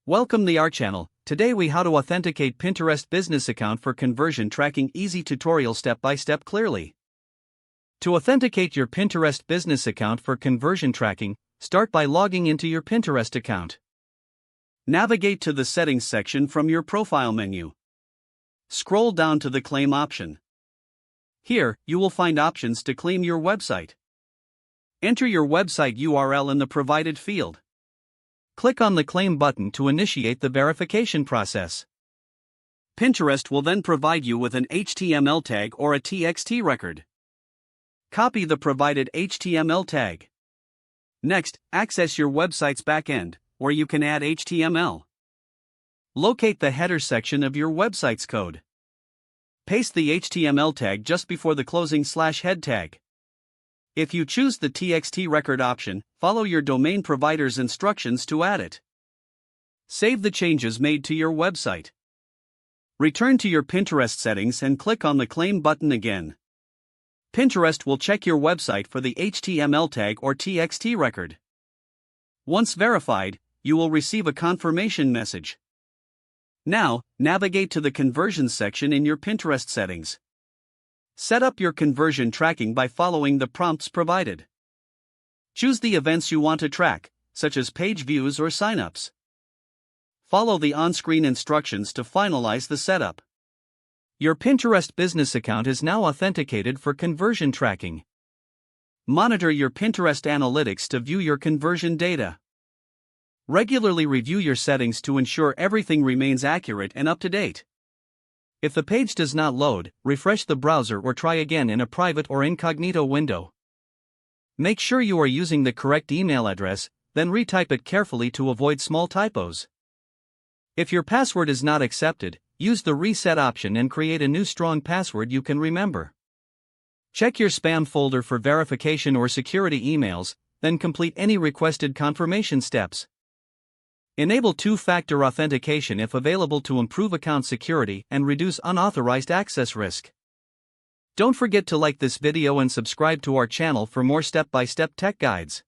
Welcome to our channel. Today we how to authenticate Pinterest business account for conversion tracking. Easy tutorial step by step clearly. To authenticate your Pinterest business account for conversion tracking, start by logging into your Pinterest account. Navigate to the settings section from your profile menu. Scroll down to the claim option. Here, you will find options to claim your website. Enter your website URL in the provided field. Click on the Claim button to initiate the verification process. Pinterest will then provide you with an HTML tag or a TXT record. Copy the provided HTML tag. Next, access your website's backend, where you can add HTML. Locate the header section of your website's code. Paste the HTML tag just before the closing /head tag. If you choose the TXT record option, follow your domain provider's instructions to add it. Save the changes made to your website. Return to your Pinterest settings and click on the Claim button again. Pinterest will check your website for the HTML tag or TXT record. Once verified, you will receive a confirmation message. Now, navigate to the Conversion section in your Pinterest settings. Set up your conversion tracking by following the prompts provided. Choose the events you want to track, such as page views or signups. Follow the on-screen instructions to finalize the setup. Your Pinterest business account is now authenticated for conversion tracking. Monitor your Pinterest analytics to view your conversion data. Regularly review your settings to ensure everything remains accurate and up to date. If the page does not load, refresh the browser or try again in a private or incognito window. Make sure you are using the correct email address, then retype it carefully to avoid small typos. If your password is not accepted, use the reset option and create a new strong password you can remember. Check your spam folder for verification or security emails, then complete any requested confirmation steps. Enable two-factor authentication if available to improve account security and reduce unauthorized access risk. Don't forget to like this video and subscribe to our channel for more step-by-step tech guides.